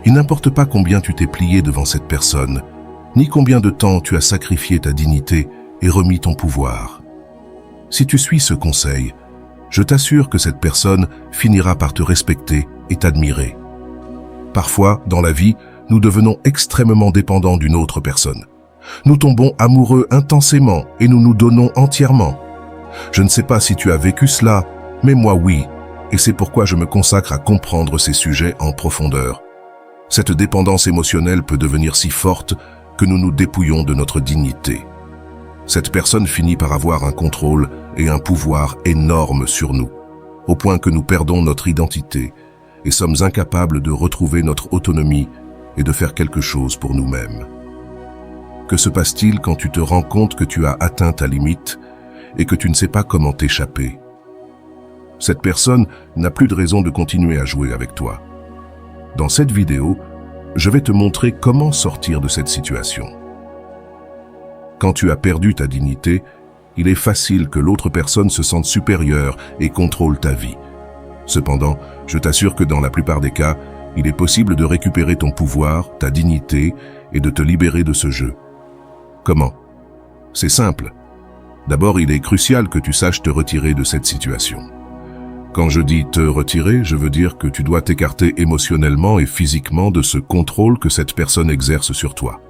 Il n'importe pas combien tu t'es plié devant cette personne, ni combien de temps tu as sacrifié ta dignité et remis ton pouvoir. Si tu suis ce conseil, je t'assure que cette personne finira par te respecter et t'admirer. Parfois, dans la vie, nous devenons extrêmement dépendants d'une autre personne. Nous tombons amoureux intensément et nous nous donnons entièrement. Je ne sais pas si tu as vécu cela, mais moi oui, et c'est pourquoi je me consacre à comprendre ces sujets en profondeur. Cette dépendance émotionnelle peut devenir si forte que nous nous dépouillons de notre dignité. Cette personne finit par avoir un contrôle et un pouvoir énorme sur nous, au point que nous perdons notre identité et sommes incapables de retrouver notre autonomie et de faire quelque chose pour nous-mêmes. Que se passe-t-il quand tu te rends compte que tu as atteint ta limite et que tu ne sais pas comment t'échapper? Cette personne n'a plus de raison de continuer à jouer avec toi. Dans cette vidéo, je vais te montrer comment sortir de cette situation. Quand tu as perdu ta dignité, il est facile que l'autre personne se sente supérieure et contrôle ta vie. Cependant, je t'assure que dans la plupart des cas, il est possible de récupérer ton pouvoir, ta dignité et de te libérer de ce jeu. Comment? C'est simple. D'abord, il est crucial que tu saches te retirer de cette situation. Quand je dis te retirer, je veux dire que tu dois t'écarter émotionnellement et physiquement de ce contrôle que cette personne exerce sur toi.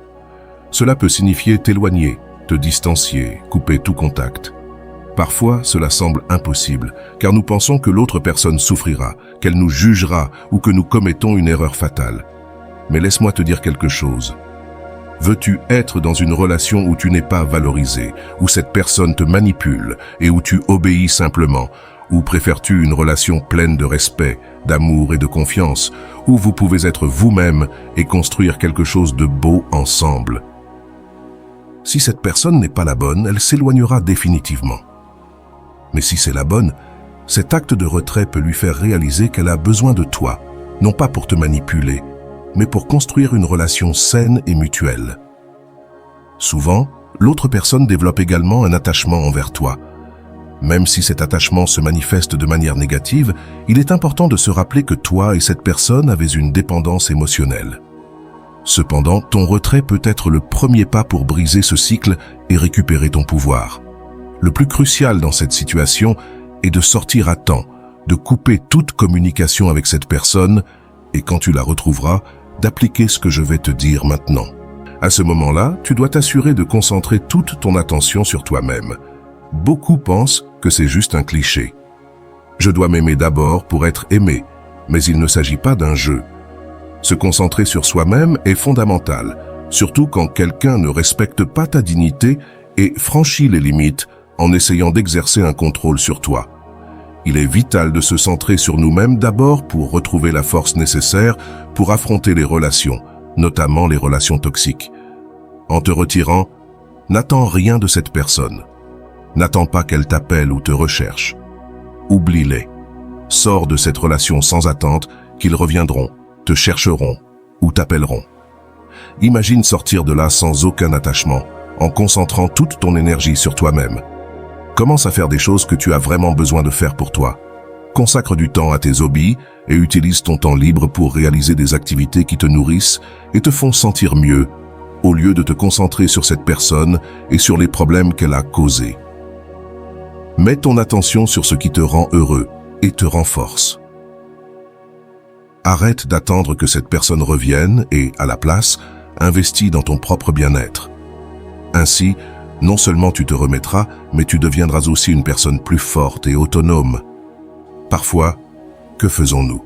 Cela peut signifier t'éloigner, te distancier, couper tout contact. Parfois, cela semble impossible, car nous pensons que l'autre personne souffrira, qu'elle nous jugera ou que nous commettons une erreur fatale. Mais laisse-moi te dire quelque chose. Veux-tu être dans une relation où tu n'es pas valorisé, où cette personne te manipule et où tu obéis simplement? Ou préfères-tu une relation pleine de respect, d'amour et de confiance, où vous pouvez être vous-même et construire quelque chose de beau ensemble? Si cette personne n'est pas la bonne, elle s'éloignera définitivement. Mais si c'est la bonne, cet acte de retrait peut lui faire réaliser qu'elle a besoin de toi, non pas pour te manipuler, mais pour construire une relation saine et mutuelle. Souvent, l'autre personne développe également un attachement envers toi. Même si cet attachement se manifeste de manière négative, il est important de se rappeler que toi et cette personne avez une dépendance émotionnelle. Cependant, ton retrait peut être le premier pas pour briser ce cycle et récupérer ton pouvoir. Le plus crucial dans cette situation est de sortir à temps, de couper toute communication avec cette personne et quand tu la retrouveras, d'appliquer ce que je vais te dire maintenant. À ce moment-là, tu dois t'assurer de concentrer toute ton attention sur toi-même. Beaucoup pensent que c'est juste un cliché. Je dois m'aimer d'abord pour être aimé, mais il ne s'agit pas d'un jeu. Se concentrer sur soi-même est fondamental, surtout quand quelqu'un ne respecte pas ta dignité et franchit les limites en essayant d'exercer un contrôle sur toi. Il est vital de se centrer sur nous-mêmes d'abord pour retrouver la force nécessaire pour affronter les relations, notamment les relations toxiques. En te retirant, n'attends rien de cette personne. N'attends pas qu'elle t'appelle ou te recherche. Oublie-les. Sors de cette relation sans attente qu'ils reviendront, te chercheront ou t'appelleront. Imagine sortir de là sans aucun attachement, en concentrant toute ton énergie sur toi-même. Commence à faire des choses que tu as vraiment besoin de faire pour toi. Consacre du temps à tes hobbies et utilise ton temps libre pour réaliser des activités qui te nourrissent et te font sentir mieux, au lieu de te concentrer sur cette personne et sur les problèmes qu'elle a causés. Mets ton attention sur ce qui te rend heureux et te renforce. Arrête d'attendre que cette personne revienne et, à la place, investis dans ton propre bien-être. Ainsi, non seulement tu te remettras, mais tu deviendras aussi une personne plus forte et autonome. Parfois, que faisons-nous?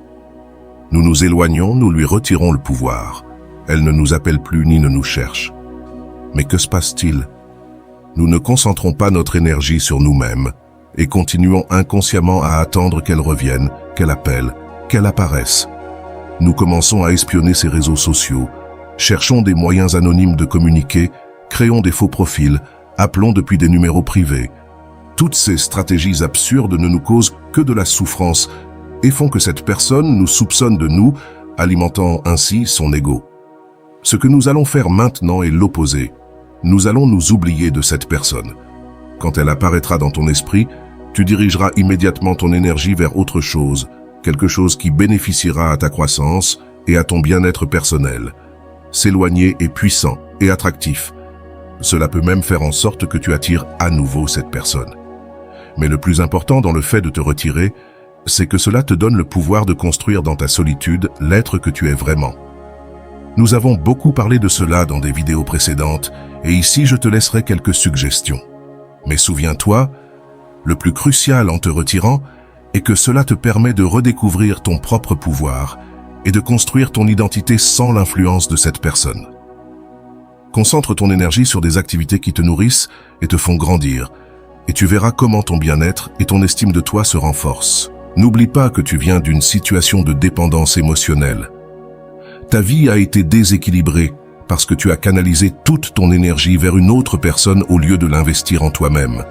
Nous nous éloignons, nous lui retirons le pouvoir. Elle ne nous appelle plus ni ne nous cherche. Mais que se passe-t-il? Nous ne concentrons pas notre énergie sur nous-mêmes et continuons inconsciemment à attendre qu'elle revienne, qu'elle appelle, qu'elle apparaisse. Nous commençons à espionner ses réseaux sociaux, cherchons des moyens anonymes de communiquer, créons des faux profils, appelons depuis des numéros privés. Toutes ces stratégies absurdes ne nous causent que de la souffrance et font que cette personne nous soupçonne de nous, alimentant ainsi son ego. Ce que nous allons faire maintenant est l'opposé. Nous allons nous oublier de cette personne. Quand elle apparaîtra dans ton esprit, tu dirigeras immédiatement ton énergie vers autre chose, quelque chose qui bénéficiera à ta croissance et à ton bien-être personnel. S'éloigner est puissant et attractif. Cela peut même faire en sorte que tu attires à nouveau cette personne. Mais le plus important dans le fait de te retirer, c'est que cela te donne le pouvoir de construire dans ta solitude l'être que tu es vraiment. Nous avons beaucoup parlé de cela dans des vidéos précédentes, et ici je te laisserai quelques suggestions. Mais souviens-toi, le plus crucial en te retirant est que cela te permet de redécouvrir ton propre pouvoir et de construire ton identité sans l'influence de cette personne. Concentre ton énergie sur des activités qui te nourrissent et te font grandir, et tu verras comment ton bien-être et ton estime de toi se renforcent. N'oublie pas que tu viens d'une situation de dépendance émotionnelle. Ta vie a été déséquilibrée parce que tu as canalisé toute ton énergie vers une autre personne au lieu de l'investir en toi-même.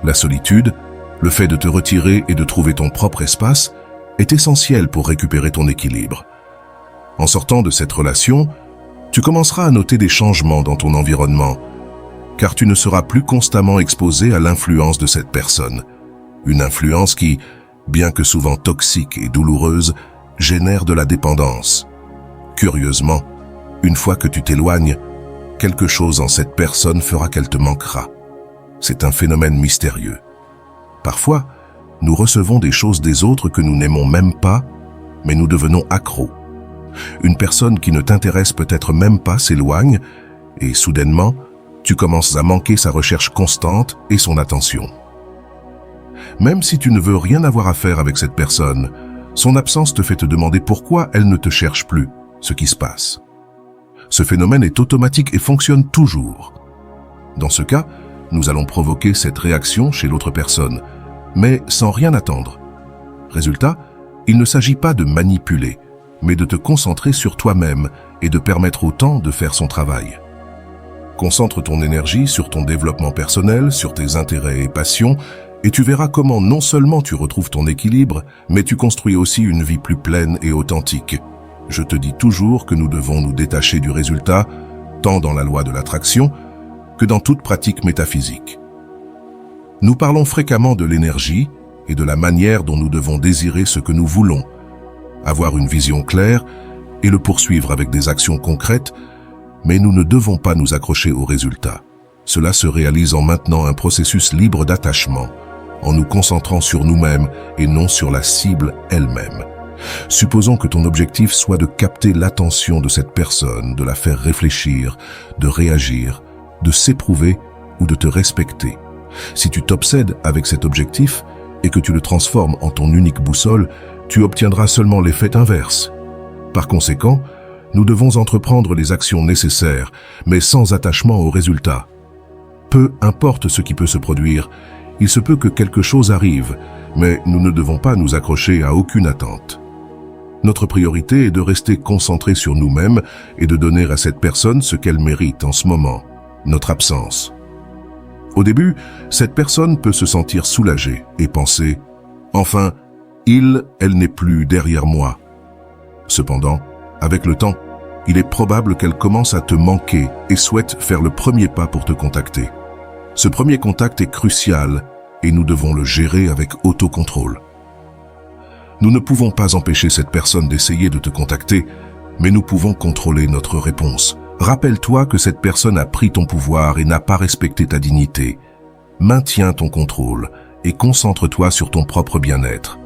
La solitude, le fait de te retirer et de trouver ton propre espace, est essentiel pour récupérer ton équilibre. En sortant de cette relation, tu commenceras à noter des changements dans ton environnement, car tu ne seras plus constamment exposé à l'influence de cette personne. Une influence qui, bien que souvent toxique et douloureuse, génère de la dépendance. Curieusement, une fois que tu t'éloignes, quelque chose en cette personne fera qu'elle te manquera. C'est un phénomène mystérieux. Parfois, nous recevons des choses des autres que nous n'aimons même pas, mais nous devenons accros. Une personne qui ne t'intéresse peut-être même pas s'éloigne, et soudainement, tu commences à manquer sa recherche constante et son attention. Même si tu ne veux rien avoir à faire avec cette personne, son absence te fait te demander pourquoi elle ne te cherche plus, ce qui se passe. Ce phénomène est automatique et fonctionne toujours. Dans ce cas, nous allons provoquer cette réaction chez l'autre personne, mais sans rien attendre. Résultat, il ne s'agit pas de manipuler, mais de te concentrer sur toi-même et de permettre au temps de faire son travail. Concentre ton énergie sur ton développement personnel, sur tes intérêts et passions, et tu verras comment non seulement tu retrouves ton équilibre, mais tu construis aussi une vie plus pleine et authentique. Je te dis toujours que nous devons nous détacher du résultat, tant dans la loi de l'attraction que dans toute pratique métaphysique. Nous parlons fréquemment de l'énergie et de la manière dont nous devons désirer ce que nous voulons, avoir une vision claire et le poursuivre avec des actions concrètes, mais nous ne devons pas nous accrocher au résultat. Cela se réalise en maintenant un processus libre d'attachement, en nous concentrant sur nous-mêmes et non sur la cible elle-même. Supposons que ton objectif soit de capter l'attention de cette personne, de la faire réfléchir, de réagir, de s'éprouver ou de te respecter. Si tu t'obsèdes avec cet objectif et que tu le transformes en ton unique boussole, tu obtiendras seulement l'effet inverse. Par conséquent, nous devons entreprendre les actions nécessaires, mais sans attachement au résultat. Peu importe ce qui peut se produire, il se peut que quelque chose arrive, mais nous ne devons pas nous accrocher à aucune attente. Notre priorité est de rester concentré sur nous-mêmes et de donner à cette personne ce qu'elle mérite en ce moment, notre absence. Au début, cette personne peut se sentir soulagée et penser « Enfin, elle n'est plus derrière moi ». Cependant, avec le temps, il est probable qu'elle commence à te manquer et souhaite faire le premier pas pour te contacter. Ce premier contact est crucial et nous devons le gérer avec autocontrôle. Nous ne pouvons pas empêcher cette personne d'essayer de te contacter, mais nous pouvons contrôler notre réponse. Rappelle-toi que cette personne a pris ton pouvoir et n'a pas respecté ta dignité. Maintiens ton contrôle et concentre-toi sur ton propre bien-être.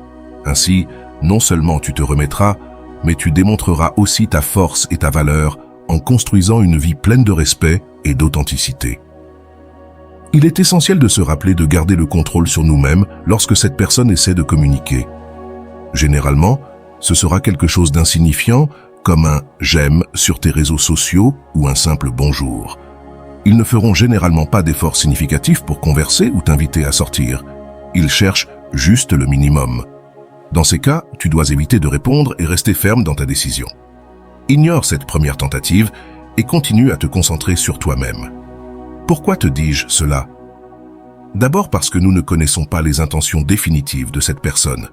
Ainsi, non seulement tu te remettras, mais tu démontreras aussi ta force et ta valeur en construisant une vie pleine de respect et d'authenticité. Il est essentiel de se rappeler de garder le contrôle sur nous-mêmes lorsque cette personne essaie de communiquer. Généralement, ce sera quelque chose d'insignifiant, comme un « j'aime » sur tes réseaux sociaux ou un simple « bonjour ». Ils ne feront généralement pas d'efforts significatifs pour converser ou t'inviter à sortir. Ils cherchent juste le minimum. Dans ces cas, tu dois éviter de répondre et rester ferme dans ta décision. Ignore cette première tentative et continue à te concentrer sur toi-même. Pourquoi te dis-je cela? D'abord parce que nous ne connaissons pas les intentions définitives de cette personne.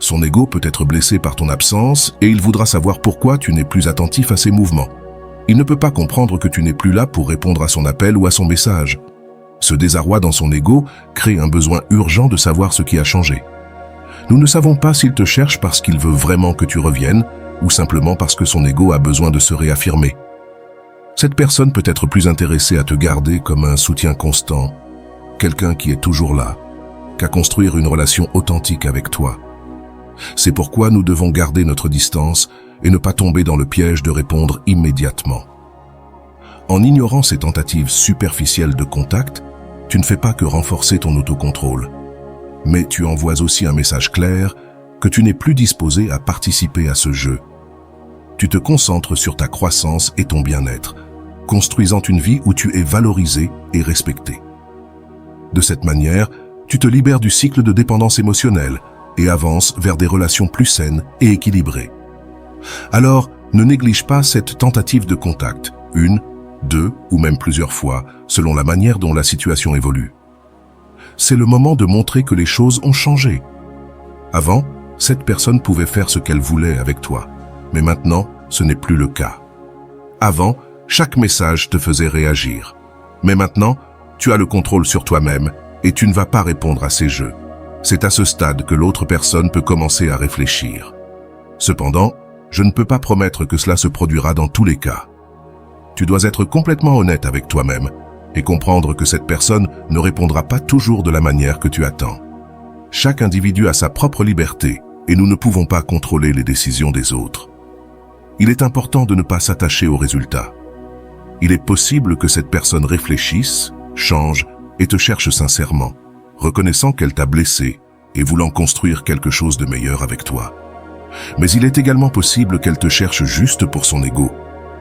Son ego peut être blessé par ton absence et il voudra savoir pourquoi tu n'es plus attentif à ses mouvements. Il ne peut pas comprendre que tu n'es plus là pour répondre à son appel ou à son message. Ce désarroi dans son ego crée un besoin urgent de savoir ce qui a changé. Nous ne savons pas s'il te cherche parce qu'il veut vraiment que tu reviennes ou simplement parce que son ego a besoin de se réaffirmer. Cette personne peut être plus intéressée à te garder comme un soutien constant, quelqu'un qui est toujours là, qu'à construire une relation authentique avec toi. C'est pourquoi nous devons garder notre distance et ne pas tomber dans le piège de répondre immédiatement. En ignorant ces tentatives superficielles de contact, tu ne fais pas que renforcer ton autocontrôle, mais tu envoies aussi un message clair que tu n'es plus disposé à participer à ce jeu. Tu te concentres sur ta croissance et ton bien-être, construisant une vie où tu es valorisé et respecté. De cette manière, tu te libères du cycle de dépendance émotionnelle et avances vers des relations plus saines et équilibrées. Alors, ne néglige pas cette tentative de contact, une, deux ou même plusieurs fois, selon la manière dont la situation évolue. C'est le moment de montrer que les choses ont changé. Avant, cette personne pouvait faire ce qu'elle voulait avec toi, mais maintenant, ce n'est plus le cas. Avant, chaque message te faisait réagir, mais maintenant, tu as le contrôle sur toi-même et tu ne vas pas répondre à ces jeux. C'est à ce stade que l'autre personne peut commencer à réfléchir. Cependant, je ne peux pas promettre que cela se produira dans tous les cas. Tu dois être complètement honnête avec toi-même et comprendre que cette personne ne répondra pas toujours de la manière que tu attends. Chaque individu a sa propre liberté et nous ne pouvons pas contrôler les décisions des autres. Il est important de ne pas s'attacher aux résultats. Il est possible que cette personne réfléchisse, change et te cherche sincèrement, reconnaissant qu'elle t'a blessé et voulant construire quelque chose de meilleur avec toi. Mais il est également possible qu'elle te cherche juste pour son ego,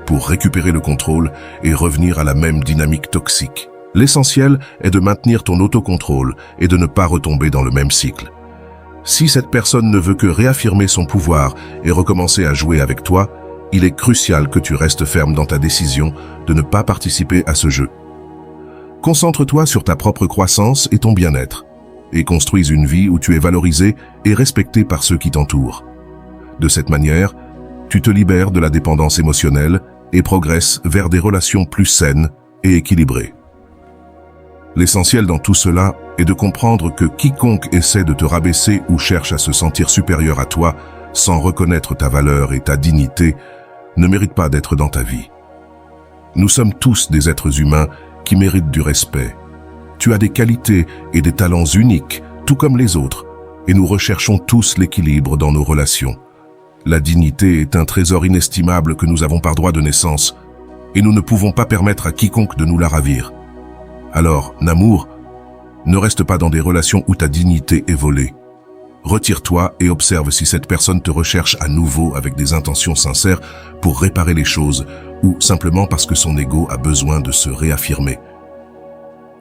pour récupérer le contrôle et revenir à la même dynamique toxique. L'essentiel est de maintenir ton autocontrôle et de ne pas retomber dans le même cycle. Si cette personne ne veut que réaffirmer son pouvoir et recommencer à jouer avec toi, il est crucial que tu restes ferme dans ta décision de ne pas participer à ce jeu. Concentre-toi sur ta propre croissance et ton bien-être, et construise une vie où tu es valorisé et respecté par ceux qui t'entourent. De cette manière, tu te libères de la dépendance émotionnelle et progresses vers des relations plus saines et équilibrées. L'essentiel dans tout cela est de comprendre que quiconque essaie de te rabaisser ou cherche à se sentir supérieur à toi sans reconnaître ta valeur et ta dignité ne mérite pas d'être dans ta vie. Nous sommes tous des êtres humains qui méritent du respect. Tu as des qualités et des talents uniques, tout comme les autres, et nous recherchons tous l'équilibre dans nos relations. La dignité est un trésor inestimable que nous avons par droit de naissance, et nous ne pouvons pas permettre à quiconque de nous la ravir. Alors, Namour, ne reste pas dans des relations où ta dignité est volée. Retire-toi et observe si cette personne te recherche à nouveau avec des intentions sincères pour réparer les choses ou simplement parce que son ego a besoin de se réaffirmer.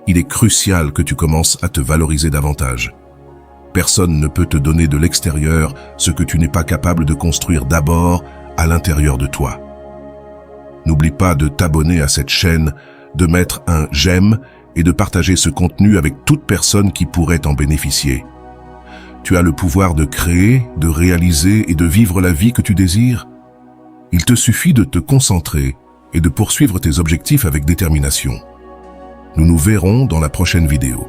Il est crucial que tu commences à te valoriser davantage. Personne ne peut te donner de l'extérieur ce que tu n'es pas capable de construire d'abord à l'intérieur de toi. N'oublie pas de t'abonner à cette chaîne, de mettre un j'aime et de partager ce contenu avec toute personne qui pourrait en bénéficier. Tu as le pouvoir de créer, de réaliser et de vivre la vie que tu désires. Il te suffit de te concentrer et de poursuivre tes objectifs avec détermination. Nous nous verrons dans la prochaine vidéo.